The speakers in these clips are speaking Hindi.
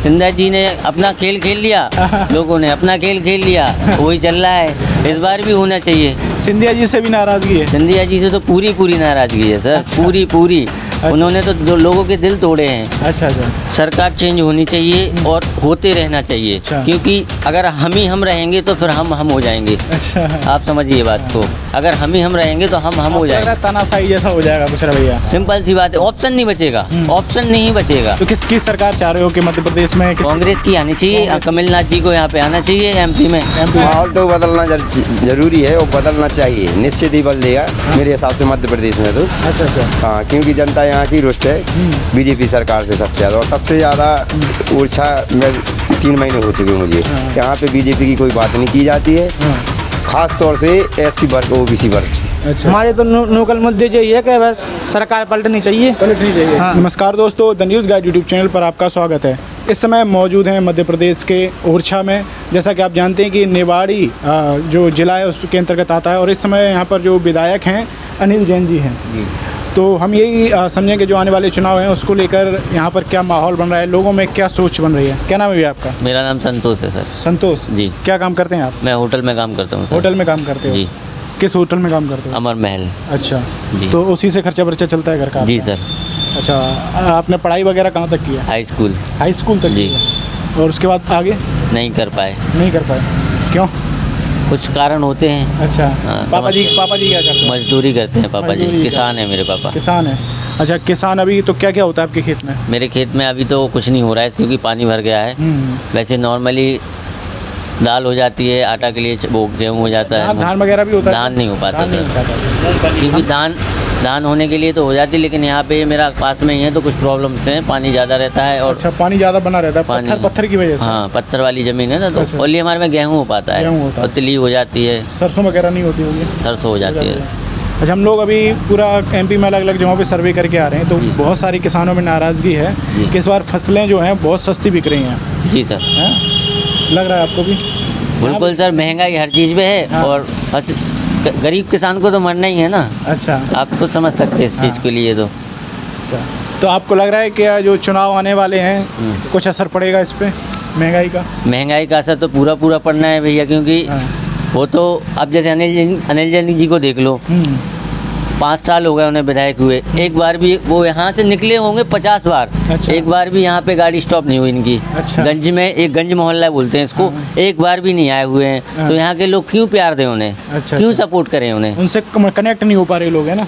सिंधिया जी ने अपना खेल खेल लिया, लोगों ने अपना खेल खेल लिया, वही चल रहा है। इस बार भी होना चाहिए। सिंधिया जी से भी नाराजगी है? सिंधिया जी से तो पूरी नाराजगी है सर। अच्छा। पूरी उन्होंने तो जो लोगों के दिल तोड़े हैं। अच्छा। सरकार चेंज होनी चाहिए और होते रहना चाहिए। अच्छा। क्योंकि अगर हम रहेंगे तो फिर हम हो जाएंगे। अच्छा। आप समझिए बात को, अगर हम रहेंगे तो हम हो जाएंगे। तानाशाही जैसा हो जाएगा कुछ भैया? सिंपल सी बात है, ऑप्शन नहीं बचेगा, ऑप्शन नहीं बचेगा। तो किसकी सरकार चाह रहे हो कि मध्य प्रदेश में? कांग्रेस की आनी चाहिए, कमलनाथ जी को यहाँ पे आना चाहिए एमपी में। माहौल तो बदलना जरूरी है और बदलना चाहिए, निश्चित ही बदलेगा मेरे हिसाब से मध्य प्रदेश में तो। अच्छा। हाँ, क्योंकि जनता यहाँ की रुष्ट है बीजेपी सरकार से सबसे ज़्यादा, और सबसे ज़्यादा ऊर्जा में 3 महीने हो चुके मुझे। यहाँ पे बीजेपी की कोई बात नहीं की जाती है, खास तौर से SC वर्ग, OBC वर्ग। अच्छा। हमारे तो लोकल मुद्दे यही है कि बस सरकार पलटनी चाहिए। हाँ। नमस्कार दोस्तों, the news guide YouTube channel पर आपका स्वागत है। इस समय मौजूद हैं मध्य प्रदेश के ओरछा में। जैसा कि आप जानते हैं कि निवाड़ी जो ज़िला है उसके अंतर्गत आता है, और इस समय यहाँ पर जो विधायक हैं अनिल जैन जी हैं। तो हम यही समझें कि जो आने वाले चुनाव हैं उसको लेकर यहाँ पर क्या माहौल बन रहा है, लोगों में क्या सोच बन रही है। क्या नाम है भैया आपका? मेरा नाम संतोष है सर। संतोष जी। क्या काम करते हैं आप? मैं होटल में काम करता हूँ सर। होटल में काम करते हो? जी। किस होटल में काम करते हो? अमर महल। अच्छा जी। तो उसी से खर्चा वर्चा चलता है घर का? जी सर। अच्छा, आपने पढ़ाई वगैरह कहाँ तक किया? High school. हाई स्कूल तक जी। किया। और उसके बाद आगे नहीं कर पाए। नहीं कर पाए? क्यों? कुछ कारण होते हैं। अच्छा। हाँ, पापा जी क्या करते हैं? मजदूरी करते हैं पापा जी। मजदूरी किसान है मेरे पापा। किसान है। अच्छा, किसान। अभी तो क्या क्या होता है आपके खेत में? मेरे खेत में अभी तो कुछ नहीं हो रहा है क्योंकि पानी भर गया है। वैसे नॉर्मली दाल हो जाती है, आटा के लिए वो गेहूँ हो जाता है। धान वगैरह भी होता है? धान नहीं हो पाता धान नहीं हो पाता। क्योंकि धान होने के लिए तो हो जाती, लेकिन यहाँ पे मेरा पास में ही है तो कुछ प्रॉब्लम्स हैं, पानी ज़्यादा रहता है। और अच्छा, पानी ज़्यादा बना रहता है पत्थर की वजह से? हाँ, पत्थर वाली ज़मीन है ना, तो अच्छा। ओनली हमारे में गेहूँ हो पाता है, गेहूँ होता है। तिली हो जाती है, सरसों वगैरह नहीं होती होगी? सरसों हो जाती है। अच्छा, हम लोग अभी पूरा MP में अलग अलग जगहों पे सर्वे करके आ रहे हैं, तो बहुत सारी किसानों में नाराज़गी है कि इस बार फसलें जो हैं बहुत सस्ती बिक रही हैं। जी सर। लग रहा है आपको भी? बिल्कुल सर, महंगाई हर चीज़ में है। हाँ। और गरीब किसान को तो मरना ही है ना। अच्छा। आप तो समझ सकते हैं इस चीज़ के लिए तो। तो आपको लग रहा है कि जो चुनाव आने वाले हैं कुछ असर पड़ेगा इस पे महंगाई का? असर तो पूरा पड़ना है भैया, क्योंकि वो तो अब जैसे अनिल जैन जी को देख लो। 5 साल हो गए उन्हें विधायक हुए, एक बार भी वो यहाँ से निकले होंगे 50 बार। अच्छा। एक बार भी यहाँ पे गाड़ी स्टॉप नहीं हुई इनकी। अच्छा। गंज में एक गंज मोहल्ला बोलते हैं इसको, एक बार भी नहीं आए हुए हैं। तो यहाँ के लोग क्यों प्यार दें उन्हें? अच्छा। क्यों सपोर्ट करें उन्हें? उनसे कनेक्ट नहीं हो पा रहे लोग, है ना?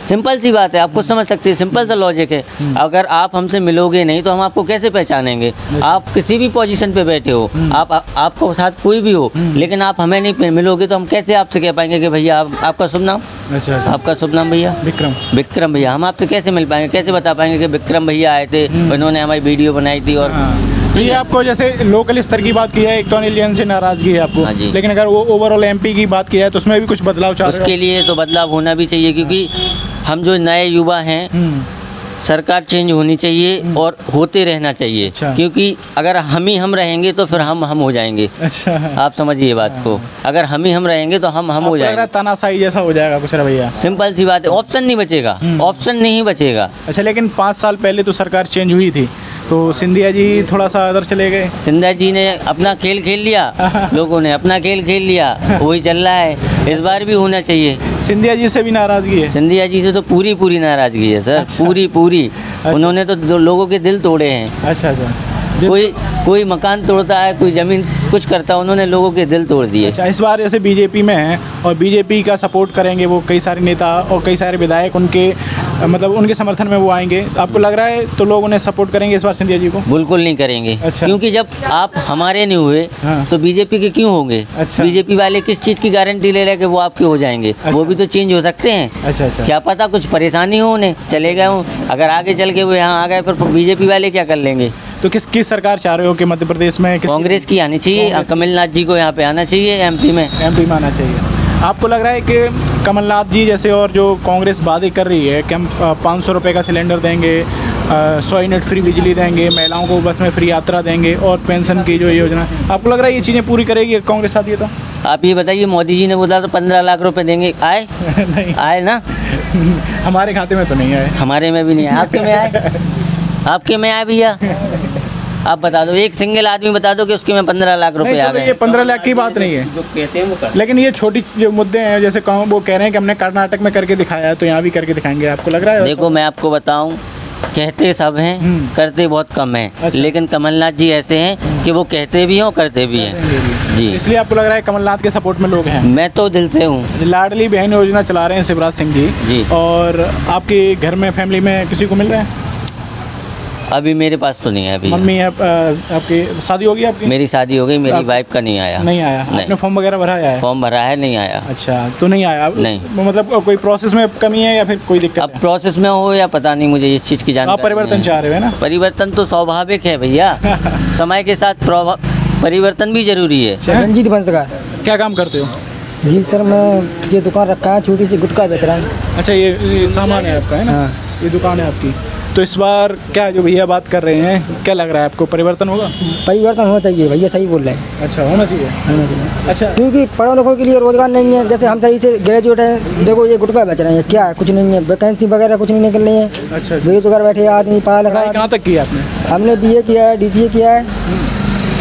सिंपल सी बात है, आपको समझ सकते हैं, सिंपल सा लॉजिक है। अगर आप हमसे मिलोगे नहीं तो हम आपको कैसे पहचानेंगे? आप किसी भी पोजीशन पे बैठे हो, आपको साथ कोई भी हो, लेकिन आप हमें नहीं मिलोगे तो हम कैसे आपसे कह पाएंगे कि भैया आपका शुभ नाम? अच्छा। आपका शुभ नाम भैया? विक्रम भैया। हम आपसे कैसे मिल पाएंगे, कैसे बता पाएंगे कि विक्रम भैया आए थे, उन्होंने हमारी वीडियो बनाई थी? और तो ये आपको जैसे लोकल स्तर की बात की है, एक तो अनिल जैन से नाराजगी है आपको। हाँ जी। लेकिन अगर वो ओवरऑल MP की बात की है तो उसमें भी कुछ बदलाव चाह रहे हो? उसके लिए तो बदलाव होना भी चाहिए, क्योंकि हम जो नए युवा हैं, सरकार चेंज होनी चाहिए और होते रहना चाहिए। अच्छा। क्योंकि अगर हम रहेंगे तो फिर हम हो जाएंगे। अच्छा। आप समझिए बात को, अगर हम रहेंगे तो हम हो जाएंगे। तानाशाही जैसा हो जाएगा कुछ भैया? सिंपल सी बात है, ऑप्शन नहीं बचेगा, ऑप्शन नहीं बचेगा। अच्छा, लेकिन 5 साल पहले तो सरकार चेंज हुई थी, तो सिंधिया जी थोड़ा सा इधर चले गए। सिंधिया जी ने अपना खेल खेल लिया, लोगों ने अपना खेल खेल लिया, वही चल रहा है। इस बार भी होना चाहिए। सिंधिया जी से भी नाराजगी है? सिंधिया जी से तो पूरी नाराजगी है सर। अच्छा। पूरी। उन्होंने तो जो लोगों के दिल तोड़े हैं। अच्छा। कोई मकान तोड़ता है, कोई ज़मीन कुछ करता है, उन्होंने लोगों के दिल तोड़ दिए। अच्छा, इस बार जैसे बीजेपी में है और बीजेपी का सपोर्ट करेंगे वो कई सारे नेता और कई सारे विधायक, उनके मतलब उनके समर्थन में वो आएंगे, आपको लग रहा है तो लोग उन्हें सपोर्ट करेंगे इस बार सिंधिया जी को? बिल्कुल नहीं करेंगे। अच्छा। क्योंकि जब आप हमारे नहीं हुए तो बीजेपी के क्यों होंगे? अच्छा। बीजेपी वाले किस चीज़ की गारंटी ले रहे कि वो आपके हो जाएंगे? वो भी तो चेंज हो सकते हैं। अच्छा। क्या पता कुछ परेशानी हो उन्हें, चले गए हों, अगर आगे चल के वो यहाँ आ गए फिर बीजेपी वाले क्या कर लेंगे? तो किसकी सरकार चाह रहे हो कि मध्य प्रदेश में? कांग्रेस की आनी चाहिए, कमलनाथ जी को यहाँ पे आना चाहिए MP में आना चाहिए। आपको लग रहा है कि कमलनाथ जी जैसे और जो कांग्रेस वादे कर रही है कि हम 500 रुपये का सिलेंडर देंगे, 100 यूनिट फ्री बिजली देंगे, महिलाओं को बस में फ्री यात्रा देंगे और पेंशन की जो योजना, आपको लग रहा है ये चीज़ें पूरी करेगी कांग्रेस आती है तो? आप ये बताइए, मोदी जी ने बोला तो 15 लाख रुपए देंगे, आए? नहीं आए ना? हमारे खाते में तो नहीं आए। हमारे में भी नहीं आए। आपके में आए? आपके में आए भैया? आप बता दो, एक सिंगल आदमी बता दो कि उसके में 15 लाख रुपए नहीं, आ चलो गए। ये 15 लाख की बात नहीं है, जो कहते हैं वो कर। लेकिन ये छोटी जो मुद्दे हैं, जैसे कहूँ वो कह रहे हैं कि हमने कर्नाटक में करके दिखाया है तो यहाँ भी करके दिखाएंगे, आपको लग रहा है देखो मैं आपको बताऊं, कहते सब हैं, करते बहुत कम हैं। अच्छा। लेकिन कमलनाथ जी ऐसे हैं कि वो कहते भी हैं और करते भी हैं जी। इसलिए आपको लग रहा है कमलनाथ के सपोर्ट में लोग हैं? मैं तो दिल से हूँ। लाडली बहन योजना चला रहे हैं शिवराज सिंह जी जी। और आपके घर में फैमिली में किसी को मिल रहा है? अभी मेरे पास तो नहीं है अभी। मम्मी है आपकी शादी होगी आपकी? मेरी शादी हो गई, मेरी आप- वाइफ का नहीं आया। नहीं आया? आपने फॉर्म वगैरह भरा है? फॉर्म भरा है, नहीं आया। अच्छा, तो नहीं आया? नहीं। मतलब कोई प्रोसेस में कमी है या फिर कोई दिक्कत अब है? प्रोसेस में हो या पता नहीं, मुझे इस चीज़ की जानकारी आप परिवर्तन नहीं है। चाह रहे हो, है ना? परिवर्तन तो स्वाभाविक है भैया। समय के साथ परिवर्तन भी जरूरी है। रंजीत बंसगार। क्या काम करते हो? जी सर, मैं ये दुकान रखा है, छोटी सी गुटखा बेच रहा हूँ। अच्छा, ये सामान है आपका, है ना? हाँ। ये दुकान है आपकी। तो इस बार क्या जो भैया बात कर रहे हैं, क्या लग रहा है आपको, परिवर्तन होगा? परिवर्तन होना चाहिए भैया, सही बोल रहे हैं। अच्छा, होना चाहिए। होना चाहिए, अच्छा, क्योंकि पढ़े लिखों के लिए रोजगार नहीं है। जैसे हम सही से ग्रेजुएट हैं, देखो ये गुटखा बेच रहे हैं, क्या है, कुछ नहीं है, वैकेंसी वगैरह कुछ नहीं निकल रही है। अच्छा। बेरोजगार बैठे आदमी, पढ़ा पढ़ाई लिखा। कहाँ तक की आपने? हमने BA किया है, DCA किया है,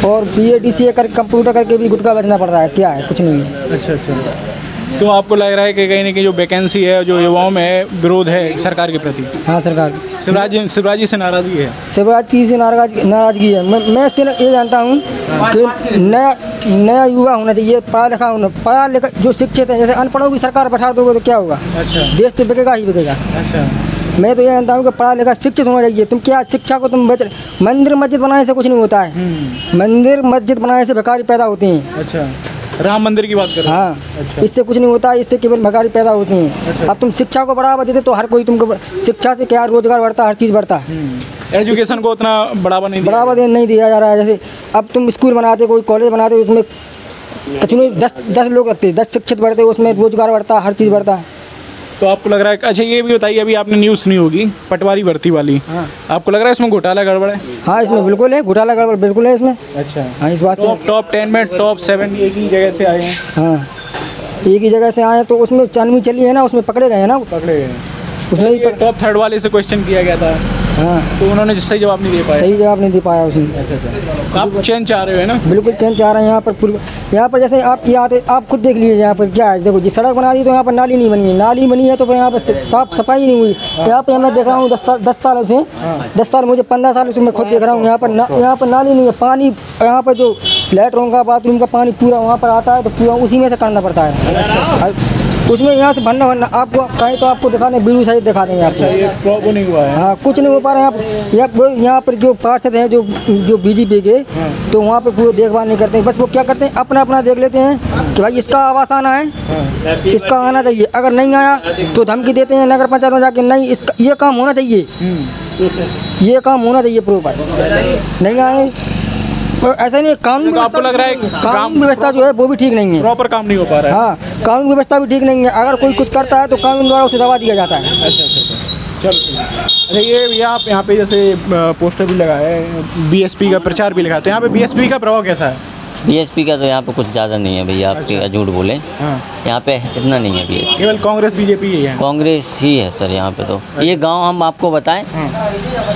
और BA DCA कर कंप्यूटर करके भी गुटखा बेचना पड़ रहा है, क्या है, कुछ नहीं है। अच्छा अच्छा। तो आपको लग रहा है कि कहीं ना कहीं जो वैकेंसी है, जो युवाओं में है, विरोध है सरकार के प्रति? हाँ सरकार, शिवराज जी से नाराजगी है? शिवराज जी से नाराजगी है। मैं इससे ये जानता हूँ कि नया युवा होना चाहिए, पढ़ा लिखा जो शिक्षित है। जैसे अनपढ़ों की सरकार बैठा दोगे तो क्या होगा? अच्छा देश तो बिकेगा ही बिकेगा। अच्छा। मैं तो ये जानता हूँ कि पढ़ा लिखा शिक्षित होना चाहिए। तुम क्या शिक्षा को तुम मंदिर मस्जिद बनाने से कुछ नहीं होता है। मंदिर मस्जिद बनाने से भिखारी पैदा होते हैं। अच्छा, राम मंदिर की बात कर रहे हैं? हाँ, अच्छा। इससे कुछ नहीं होता है, इससे केवल भिखारी पैदा होती हैं। अच्छा। अब तुम शिक्षा को बढ़ावा देते तो हर कोई तुमको, शिक्षा से क्या रोजगार बढ़ता है, हर चीज़ बढ़ता है। एजुकेशन को उतना बढ़ावा नहीं दिया? बढ़ावा नहीं दिया जा रहा है। जैसे अब तुम स्कूल बनाते, कोई कॉलेज बनाते, उसमें कुछ नहीं, 10 लोग रखते, 10 शिक्षित बढ़ते, उसमें रोजगार बढ़ता है, हर चीज़ बढ़ता है। तो आपको लग रहा है, अच्छा ये भी बताइए, अभी आपने न्यूज़ सुनी होगी पटवारी भर्ती वाली, हाँ। आपको लग रहा है इसमें घोटाला गड़बड़ है? हाँ, इसमें बिल्कुल है घोटाला गड़बड़, बिल्कुल है इसमें। अच्छा। हाँ, इस बात से टॉप 10 में टॉप 7 एक ही जगह से आए हैं? हाँ, एक ही जगह से आए तो उसमें चांदनी चली है ना, उसमें पकड़े गए हैं ना, पकड़े गए। उसमें ही टॉप 3 वाले से क्वेश्चन किया गया था, हाँ, तो उन्होंने सही जवाब नहीं दे पाया। सही जवाब नहीं दे पाया उसमें। अच्छा अच्छा। तो आप चेंज चाह रहे हो, है ना? बिल्कुल चेंज चाह रहे हैं। यहाँ पर जैसे आप ये आते, आप खुद देख लीजिए यहाँ पर क्या है। देखो जी, सड़क बना दी तो यहाँ पर नाली नहीं बनी है, नाली बनी है तो फिर यहाँ पर साफ सफाई नहीं हुई। यहाँ पे मैं देख रहा हूँ 10 साल से, 10 साल मुझे 15 साल से मैं खुद देख रहा हूँ, यहाँ पर नाली नहीं है। पानी यहाँ पर जो लेटरों का बाथरूम का पानी पूरा वहाँ पर आता है, तो पूरा उसी में से करना पड़ता है। उसमें यहाँ से भरना आपको कहीं तो आपको दिखाने वीडियो सहित दिखा देंगे आपको। ये वो नहीं हुआ है? हाँ, कुछ नहीं हो पा रहा है यहाँ पर जो पार्षद हैं, जो BJP के, तो वहाँ पे पूरी देखभाल नहीं करते हैं। बस वो क्या करते हैं, अपना देख लेते हैं कि भाई इसका आवास आना है, इसका आना चाहिए। अगर नहीं आया तो धमकी देते हैं नगर पंचायत में जाके, नहीं इसका ये काम होना चाहिए, ये काम होना चाहिए प्रॉपर। नहीं आए तो ऐसा नहीं, कानून तो आपको लग रहा है कानून व्यवस्था जो है वो भी ठीक नहीं है, प्रॉपर काम नहीं हो पा रहा है? हाँ, कानून व्यवस्था भी ठीक नहीं है। अगर कोई कुछ करता है तो कानून द्वारा उसे दबा दिया जाता है। अच्छा अच्छा। चलो, अच्छा ये भैया आप यहाँ पे जैसे पोस्टर भी लगा है, BSP का प्रचार भी लगा, तो यहाँ पे BSP का प्रभाव कैसा है? BSP का तो यहाँ पे कुछ ज़्यादा नहीं है भैया, आपके अच्छा। झूठ बोले, हाँ, यहाँ पे इतना नहीं है BSP। केवल कांग्रेस BJP ही है? कांग्रेस ही है सर यहाँ पे तो। ये गांव हम आपको बताएं,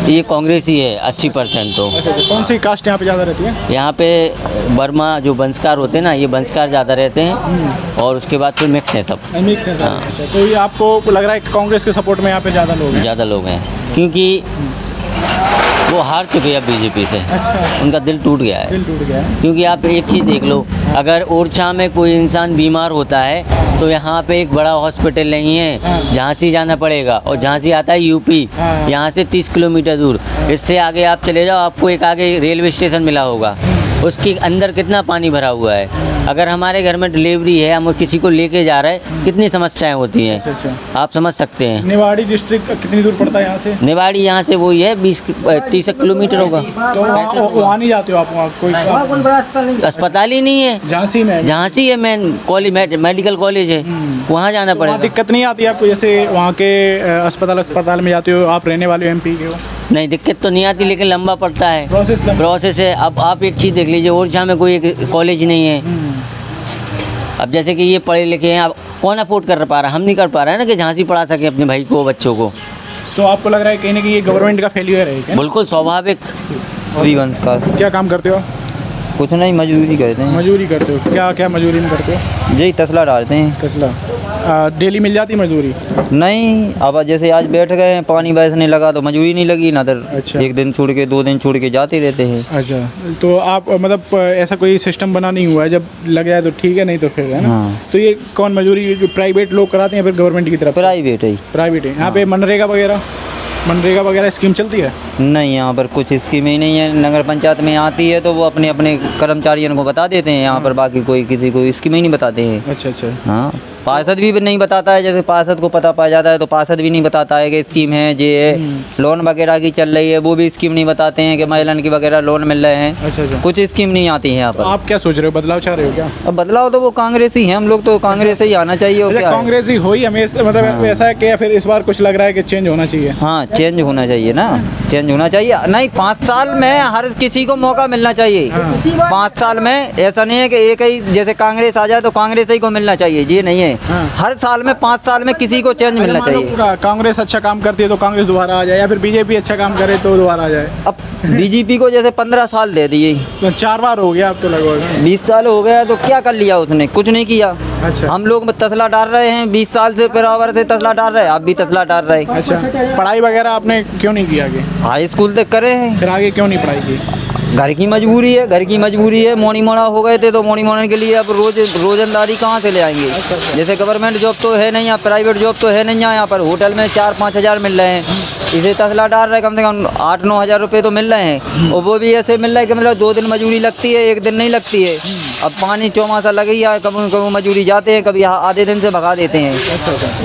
ये कांग्रेस ही है 80% तो। अच्छा अच्छा। कौन सी कास्ट यहाँ पे ज़्यादा रहती है? यहाँ पे वर्मा जो वंशकार होते हैं ना, ये वंशकार ज़्यादा रहते हैं, और उसके बाद फिर मिक्स हैं सब, मिक्स है सारे। अच्छा, तो ये आपको लग रहा है कि कांग्रेस के सपोर्ट में यहाँ पे ज़्यादा लोग हैं? ज़्यादा लोग हैं, क्योंकि वो हार चुके हैं BJP से। अच्छा। उनका दिल टूट गया है। दिल टूट गया है? क्योंकि आप एक चीज़ देख लो, अगर ओरछा में कोई इंसान बीमार होता है तो यहाँ पे एक बड़ा हॉस्पिटल नहीं है, झांसी जाना पड़ेगा, और झांसी आता है UP, यहाँ से 30 किलोमीटर दूर। इससे आगे आप चले जाओ, आपको एक आगे रेलवे स्टेशन मिला होगा, उसके अंदर कितना पानी भरा हुआ है। अगर हमारे घर में डिलीवरी है, हम किसी को लेके जा रहे हैं, कितनी समस्याएं होती हैं, अच्छा। आप समझ सकते हैं। निवाड़ी डिस्ट्रिक्ट कितनी दूर पड़ता है यहाँ से? निवाड़ी यहाँ से वही है 20-30 किलोमीटर होगा। तो वहाँ नहीं जाते हो आप? वहाँ कोई कोई बड़ा अस्पताल नहीं, अस्पताल ही नहीं है, झांसी में? झांसी है मेन कॉलेज, मेडिकल कॉलेज है, वहाँ जाना वहाँ पड़ेगा। दिक्कत नहीं आती आपको? जैसे वहाँ के अस्पताल में जाते हो, आप रहने वाले हो MP के हो? नहीं, दिक्कत तो नहीं आती, लेकिन लंबा पड़ता है, प्रोसेस प्रोसेस है। अब आप एक चीज़ देख लीजिए, ओरछा में कोई एक कॉलेज नहीं है। अब जैसे कि ये पढ़े लिखे हैं, अब कौन अफोर्ड कर पा रहा है? हम नहीं कर पा रहे हैं ना कि झांसी पढ़ा सके अपने भाई को, बच्चों को। तो आपको लग रहा है कहीं ना कहीं ये गवर्नमेंट का फेलियर है क्या? बिल्कुल स्वाभाविक, प्रियवंशकार। क्या काम करते हो? कुछ नहीं, मजदूरी करते हैं। मजदूरी करते हो? क्या क्या मजदूरी में करते हो? यही तसला डालते हैं। तसला डेली मिल जाती मजदूरी? नहीं, अब जैसे आज बैठ गए हैं, पानी बरसने लगा तो मजदूरी नहीं लगी ना। अच्छा। एक दिन छोड़ के 2 दिन छोड़ के जाते रहते हैं। अच्छा, तो आप मतलब ऐसा कोई सिस्टम बना नहीं हुआ है, जब लग जाए तो ठीक है, नहीं तो फिर है ना। हाँ। तो ये कौन मजदूरी प्राइवेट लोग कराते हैं फिर गवर्नमेंट की तरफ? प्राइवेट है। प्राइवेट है। यहाँ पे मनरेगा वगैरह स्कीम चलती है? नहीं, यहाँ पर कुछ स्कीम ही नहीं है। नगर पंचायत में आती है तो वो अपने अपने कर्मचारियों को बता देते हैं। यहाँ पर बाकी कोई किसी को स्कीम ही नहीं बताते हैं। अच्छा अच्छा। हाँ, पार्षद भी नहीं बताता है। जैसे पार्षद को पता पा जाता है तो पार्षद भी नहीं बताता है कि स्कीम है ये लोन वगैरह की चल रही है, वो भी स्कीम नहीं बताते हैं कि महिलाओं की वगैरह लोन मिल रहे हैं। अच्छा अच्छा। कुछ स्कीम नहीं आती है यहाँ तो पर। आप क्या सोच रहे हो, बदलाव चाह रहे हो क्या? अब बदलाव तो वो कांग्रेस ही है, हम लोग तो कांग्रेस ही आना चाहिए। और अच्छा, क्या है? कांग्रेस ही हो ही हमेशा, मतलब ऐसा है कि फिर इस बार कुछ लग रहा है कि चेंज होना चाहिए? हाँ, चेंज होना चाहिए ना, चेंज होना चाहिए। नहीं, 5 साल में हर किसी को मौका मिलना चाहिए। 5 साल में ऐसा नहीं है कि एक ही जैसे कांग्रेस आ जाए तो कांग्रेस ही को मिलना चाहिए, ये नहीं है। हर साल में 5 साल में किसी को चेंज मिलना चाहिए। कांग्रेस अच्छा काम करती है तो कांग्रेस दोबारा आ जाए, या फिर बीजेपी अच्छा काम करे तो दोबारा आ जाए? अब बीजेपी को जैसे 15 साल दे दिए, तो 4 बार हो गया अब तो लगभग। 20 साल हो गया, तो क्या कर लिया उसने? कुछ नहीं किया। अच्छा। हम लोग तसला डाल रहे हैं 20 साल से, बराबर से तसला डाल रहे हैं, आप भी तसला डाल रहे हैं। अच्छा, पढ़ाई वगैरह आपने क्यों नहीं किया आगे? हाई स्कूल तक करे हैं। फिर आगे क्यों नहीं पढ़ाई की? घर की मजबूरी है, घर की मजबूरी है। मोनी मोड़ा हो गए थे तो मोनी मोड़ने के लिए अब रोजंदारी कहाँ से ले आएंगे? जैसे गवर्नमेंट जॉब तो है नहीं, यहाँ प्राइवेट जॉब तो है नहीं। यहाँ पर होटल में 4-5 हज़ार मिल रहे हैं, इसे तसला डाल रहे कम से कम 8-9 हज़ार रुपये तो मिल रहे हैं। और वो भी ऐसे मिल रहा है कि मतलब 2 दिन मजदूरी लगती है, 1 दिन नहीं लगती है। अब पानी चौमासा लग ही है, कभी कभी मजदूरी जाते हैं, कभी आधे दिन से भगा देते हैं।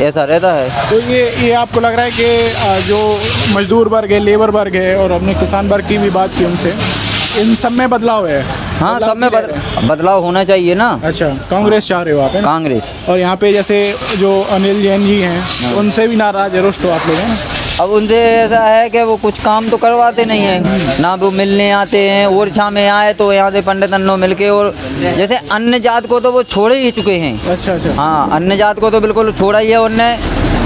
ऐसा रहता है। तो ये आपको लग रहा है कि जो मजदूर वर्ग है, लेबर वर्ग है, और हमने किसान वर्ग की भी बात की उनसे, इन सब में बदलाव है? हाँ, सब में बदलाव होना चाहिए ना। अच्छा, कांग्रेस चाह रहे हो आप? कांग्रेस। और यहाँ पे जैसे जो अनिल जैन जी हैं, उनसे भी नाराज है, रुष्ट हो आप लोग हैं? अब उनसे ऐसा है कि वो कुछ काम तो करवाते नहीं हैं ना। वो मिलने आते हैं, ओरछा में आए तो यहाँ से पंडित अन्नो मिलके, और जैसे अन्य जात को तो वो छोड़े ही चुके हैं। अच्छा अच्छा। हाँ, अन्य जात को तो बिल्कुल छोड़ा ही है उनने।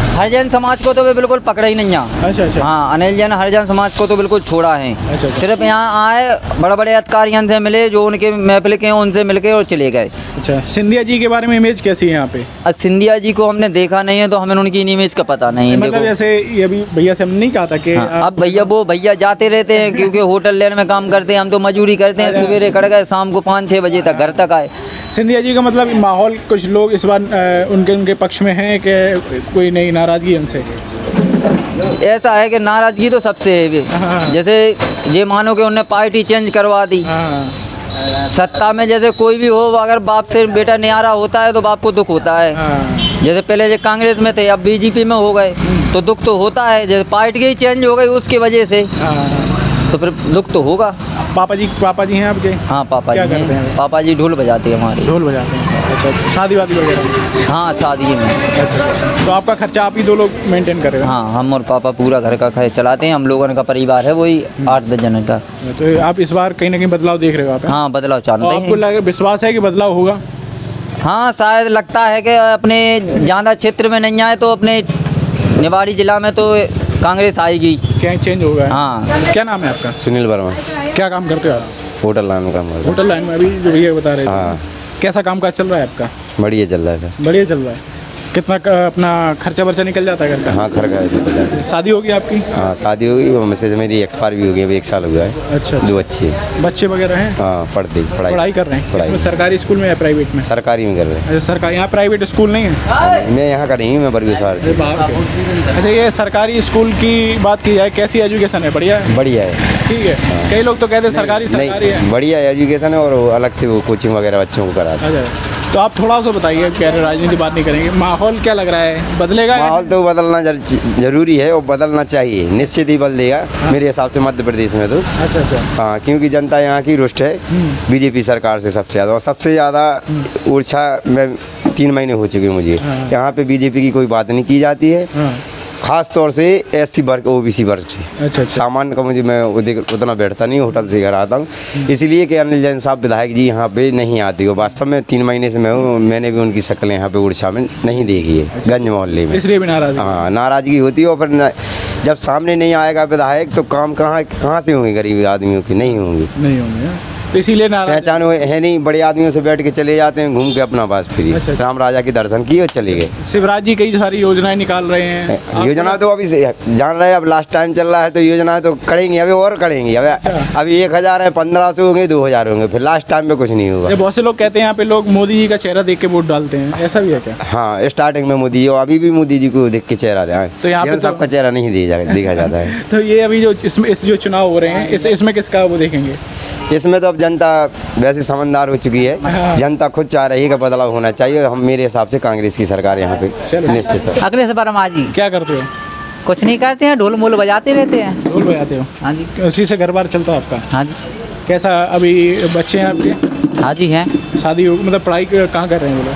हरिजन समाज को तो वे बिल्कुल पकड़ा ही नहीं यहाँ। अच्छा अच्छा। हाँ, अनिल जैन हरिजन समाज को तो बिल्कुल छोड़ा है। अच्छा। सिर्फ यहाँ आए, बड़े बड़े अधिकारियों से मिले, जो उनके महफिल के हैं उनसे मिलके और चले गए। अच्छा, सिंधिया जी के बारे में इमेज कैसी है यहाँ पे? अब सिंधिया जी को हमने देखा नहीं है तो हमें उनकी इमेज का पता नहीं है। मतलब देखो, जैसे ये भी भैया से हमने नहीं कहा था कि हाँ, अब भैया जाते रहते हैं क्योंकि होटल लेन में काम करते हैं, हम तो मजदूरी करते हैं। सवेरे खड़ गए, शाम को 5-6 बजे तक घर तक आए। सिंधिया जी का मतलब माहौल, कुछ लोग इस बार उनके पक्ष में हैं कि कोई नई नाराजगी उनसे? ऐसा है कि नाराजगी तो सबसे है। जैसे ये मानो कि उन्होंने पार्टी चेंज करवा दी। सत्ता में जैसे कोई भी हो, अगर बाप से बेटा न्यारा होता है तो बाप को दुख होता है। जैसे पहले जो कांग्रेस में थे, अब बीजेपी में हो गए तो दुख तो होता है। जैसे पार्टी ही चेंज हो गई उसकी वजह से तो फिर दुख तो होगा। पापा जी हैं आपके? हाँ, पापा क्या जी करते हैं। हैं? पापा जी ढोल बजाते हैं हमारे। ढोल बजाते हैं? अच्छा, शादी वादी वगैरह? हाँ, शादी में। अच्छा, तो आपका खर्चा आप ही 2 लोग मेंटेन कर रहे हो? हाँ, हम और पापा पूरा घर का खर्च चलाते हैं। हम लोगों का परिवार है वही 8-10 जन का। तो आप इस बार कहीं ना कहीं बदलाव देख रहे हो आप? हाँ, बदलाव चाहते और आपको हैं। विश्वास है कि बदलाव होगा? हाँ, शायद लगता है कि अपने ज़्यादा क्षेत्र में नहीं आए तो अपने निवाड़ी जिला में तो कांग्रेस आएगी। क्या चेंज होगा? हाँ। क्या नाम है आपका? सुनील वर्मा। क्या काम करते हो आप? होटल लाइन में काम करता हूँ। होटल लाइन में? अभी जो भैया बता रहे थे। हाँ। कैसा काम काज चल रहा है आपका? बढ़िया चल रहा है सर। बढ़िया चल रहा है। कितना अपना खर्चा वर्चा निकल जाता है घर का? हाँ, घर का। शादी होगी आपकी? हाँ, शादी होगी, मैसेज मेरी एक्सपायर भी हो गई, अभी 1 साल हुआ है। अच्छा। 2 बच्चे बच्चे वगैरह हैं? हाँ, पढ़ाई कर रहे हैं? पढ़ाई। इसमें सरकारी स्कूल में या प्राइवेट में? सरकारी में कर रहे हैं। अच्छा, सरकारी। यहाँ प्राइवेट स्कूल नहीं है? मैं यहाँ का नहीं हूँ, मैं बरगुसार से। बाहर के। अच्छा, ये सरकारी स्कूल की बात की जाए, कैसी एजुकेशन है? बढ़िया है? बढ़िया है। ठीक है। कई लोग तो कहते हैं सरकारी नहीं, है। बढ़िया एजुकेशन है, और अलग से वो कोचिंग वगैरह बच्चों को कराते हैं। अच्छा, तो आप थोड़ा सा बताइए, कह रहे राजनीति बात नहीं करेंगे, माहौल क्या लग रहा है, बदलेगा? माहौल तो बदलना जरूरी है और बदलना चाहिए, निश्चित ही बदलेगा मेरे हिसाब से मध्य प्रदेश में तो। अच्छा अच्छा। हाँ, क्योंकि जनता यहाँ की रुष्ट है बीजेपी सरकार से सबसे ज़्यादा, और सबसे ज़्यादा ओरछा में 3 महीने हो चुके मुझे। यहाँ पे बीजेपी की कोई बात नहीं की जाती है। खास तौर से SC वर्ग OBC वर्ग से। अच्छा। सामान्य का मुझे मैं उतना बैठता नहीं, होटल से घर आता हूँ, इसलिए कि अनिल जैन साहब विधायक जी यहाँ पे नहीं आती हो। वास्तव में 3 महीने से मैं हूँ, मैंने भी उनकी शक्ल यहाँ पे उड़ीसा में नहीं देखी है, गंज मोहल्ले में, इसलिए भी नाराज। हाँ, नाराजगी होती है। और फिर जब सामने नहीं आएगा विधायक तो काम कहाँ से होंगे गरीब आदमियों की, नहीं होंगे। तो इसीलिए नाराज पहचान है नहीं, बड़े आदमियों से बैठ के चले जाते हैं, घूम के अपना पास फिर अच्छा। राम राजा के दर्शन किए और चले गए। शिवराज जी कई सारी योजनाएं निकाल रहे हैं। योजना तो अभी से जान रहे हैं, अब लास्ट टाइम चल रहा है तो योजना तो करेंगे, अभी और करेंगे। अभी 1000 है, 1500 होंगे, 2000 होंगे, फिर लास्ट टाइम पे कुछ नहीं होगा। बहुत से लोग कहते हैं यहाँ पे लोग मोदी जी का चेहरा देख के वोट डालते हैं, ऐसा भी है क्या? हाँ, स्टार्टिंग में मोदी जी, अभी भी मोदी जी को देख के चेहरा है, तो यहाँ पे सबका चेहरा नहीं देखा जाता है। तो ये अभी जो इस जो चुनाव हो रहे हैं, इसमें किसका वो देखेंगे? इसमें तो अब जनता वैसे समझदार हो चुकी है, जनता खुद चाह रही है कि बदलाव होना चाहिए। हम मेरे हिसाब से कांग्रेस की सरकार यहाँ पे निश्चित है। अखिलेश वर्मा जी क्या करते हो? कुछ नहीं करते हैं, ढोल मोल बजाते रहते हैं। ढोल बजाते हो? हाँ जी। उसी से घर बार चलता है आपका? हाँ जी। कैसा अभी बच्चे हैं आपके? हाँ जी हैं। शादी हो, मतलब पढ़ाई कहाँ कर रहे हैं वो लोग?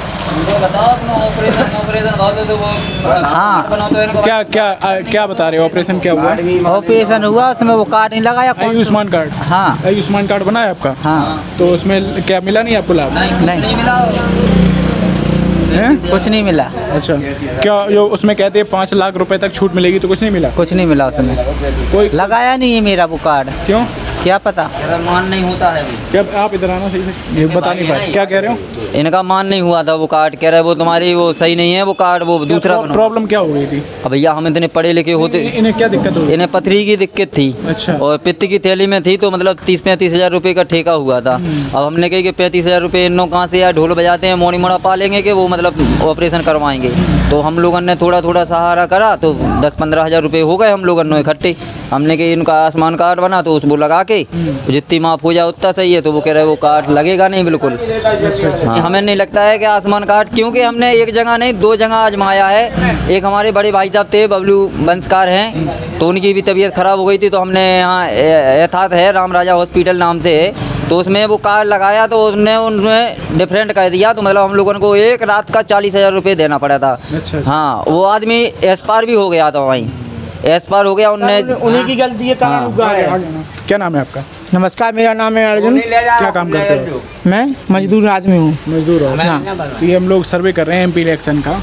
हाँ। क्या बता रहे हो? ऑपरेशन क्या हुआ? ऑपरेशन हुआ, उसमें वो कार्ड नहीं लगाया। आयुष्मान कार्ड? हाँ। आयुष्मान कार्ड बना है आपका? हाँ। तो उसमें क्या मिला नहीं आपको लाभ? नहीं मिला, कुछ नहीं मिला। अच्छा, क्या जो उसमें कहते हैं 5 लाख रुपए तक छूट मिलेगी, तो कुछ नहीं मिला? कुछ नहीं मिला उसमें, कोई लगाया नहीं है मेरा वो कार्ड। क्यों? क्या पता, मान नहीं होता है। क्या आप इधर आना सही से, ये बता नहीं पाए क्या कह रहे हो? इनका मान नहीं हुआ था वो कार्ड, कह रहे वो तुम्हारी वो सही नहीं है वो कार्ड, वो दूसरा बनो। प्रॉब्लम क्या हो गई थी? अब भैया हम इतने पढ़े लिखे होते, इन्हें क्या दिक्कत हो गई? इन्हें पथरी की दिक्कत थी। अच्छा। और पित्त की थैली में थी, तो मतलब 30-35 हज़ार रुपये का ठेका हुआ था। अब हमने कही कि 35 हज़ार रुपये इन लोग कहाँ से यार ढोल बजाते हैं, मोड़ी मोड़ा पा लेंगे कि वो मतलब ऑपरेशन करवाएंगे। तो हम लोगों ने थोड़ा थोड़ा सहारा करा, तो 10-15 हज़ार रुपये हो गए हम लोगों ने इकट्ठे। हमने कि इनका आयुष्मान कार्ड बना, तो उसको लगा के जितनी माफ़ हो जाए उतना सही है। तो वो कह रहे वो कार्ड लगेगा नहीं बिल्कुल। हाँ, हमें नहीं लगता है कि आयुष्मान कार्ड, क्योंकि हमने एक जगह नहीं 2 जगह आजमाया है। एक हमारे बड़े भाई साहब थे, बबलू वंशकार हैं, तो उनकी भी तबीयत ख़राब हो गई थी, तो हमने यहाँ यथार्थ है राम राजा हॉस्पिटल नाम से है, तो उसमें वो कार्ड लगाया, तो उन्हें डिफरेंट कर दिया। तो मतलब हम लोगों को एक रात का 40 हज़ार रुपये देना पड़ा था। अच्छा। हाँ, वो आदमी एक्सपायर भी हो गया था, वहीं एक्सपायर हो गया। उन्हीं की गलती है। क्या नाम है आपका? नमस्कार, मेरा नाम है अर्जुन। क्या काम करते हो? मैं मजदूर आदमी हूँ। मजदूर हो? तो ये हम लोग सर्वे कर रहे हैं MP इलेक्शन का,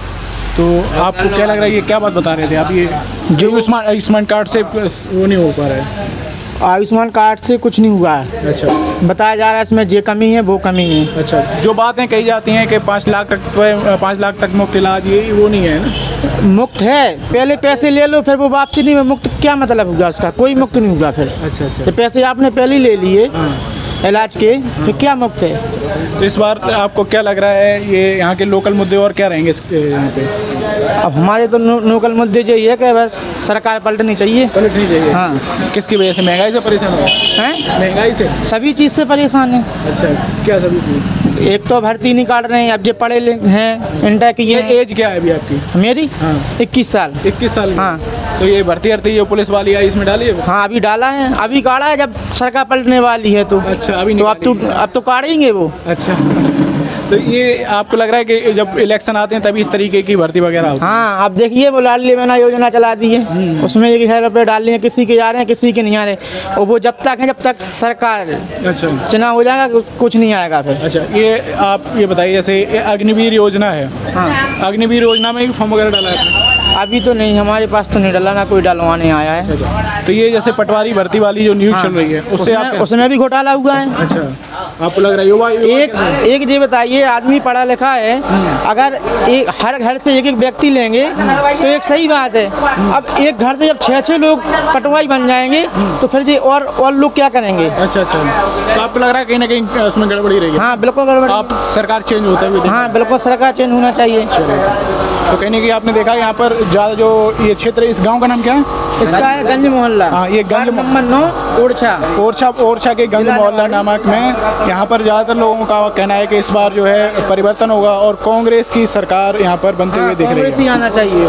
तो आपको क्या लग रहा है, ये क्या बात बता रहे थे आप? ये जो आयुष्मान कार्ड से वो नहीं हो पा रहा है? आयुष्मान कार्ड से कुछ नहीं हुआ है। अच्छा। बताया जा रहा है इसमें ये कमी है वो कमी है। अच्छा, जो बातें कही जाती हैं कि 5 लाख तक मुफ्त इलाज, ये वो नहीं है ना? मुफ्त है, पहले पैसे ले लो फिर वो वापसी नहीं, मुफ्त क्या मतलब होगा उसका? कोई मुफ्त नहीं होगा फिर। अच्छा। तो पैसे आपने पहले ही ले लिए इलाज के, फिर क्या मुफ्त है? तो इस बार आपको क्या लग रहा है, ये यहाँ के लोकल मुद्दे और क्या रहेंगे यहाँ पे? अब हमारे तो लोकल मुद्दे जो ये कि बस सरकार पलटनी चाहिए। पलटनी चाहिए? हाँ। किसकी वजह से? महंगाई से परेशान हो हैं? महंगाई से? सभी चीज़ से परेशान है। अच्छा, क्या सभी चीज़? एक तो भर्ती नहीं काट रहे हैं, अब जो पढ़े हैं इंटर की। ये एज क्या है अभी आपकी? मेरी? हाँ। 21 साल। 21 साल? हाँ। तो ये भर्ती जो पुलिस वाली आई, इसमें डाली है? हाँ, अभी डाला है, अभी काढ़ा है, जब सरकार पलटने वाली है तो। अच्छा, अभी तो अब तो काढ़ेंगे वो। अच्छा, तो ये आपको लग रहा है कि जब इलेक्शन आते हैं तभी इस तरीके की भर्ती वगैरह होती है? हाँ, अब देखिए वो लाडली बहना योजना चला दी है, उसमें 1000 रुपये डाल दिए, किसी के आ रहे हैं किसी के नहीं आ रहे, और वो जब तक सरकार अच्छा चुनाव हो जाएगा कुछ नहीं आएगा फिर। अच्छा, ये आप ये बताइए, जैसे अग्निवीर योजना है, हाँ, अग्निवीर योजना में भी फॉर्म वगैरह डाला है? अभी तो नहीं, हमारे पास तो नहीं डाला, ना कोई डलवाने आया है। अच्छा, तो ये जैसे पटवारी भर्ती वाली जो न्यूज़ चल रही है, उसमें भी घोटाला हुआ है। अच्छा, आपको लग रहा है युवा एक ये बताइए, आदमी पढ़ा लिखा है, अगर एक हर घर से एक व्यक्ति लेंगे तो एक सही बात है। अब एक घर से जब 6 लोग पटवारी बन जाएंगे तो फिर ये और लोग क्या करेंगे? अच्छा, तो आपको लग रहा है कहीं ना कहीं उसमें गड़बड़ी रहेगी? हाँ, बिल्कुल गड़बड़ी। आप सरकार चेंज होता है? हाँ, बिल्कुल सरकार चेंज होना चाहिए। तो कहीं ना कहीं आपने देखा यहाँ पर ज़्यादा जो ये क्षेत्र, इस गांव का नाम क्या है? इसका है गंज मोहल्ला। हाँ, ये गंज नंबर 9 ओरछा के गंज मोहल्ला नामक में यहाँ पर ज़्यादातर लोगों का कहना है कि इस बार जो है परिवर्तन होगा और कांग्रेस की सरकार यहाँ पर बनते हुए दिख रही है। आना चाहिए।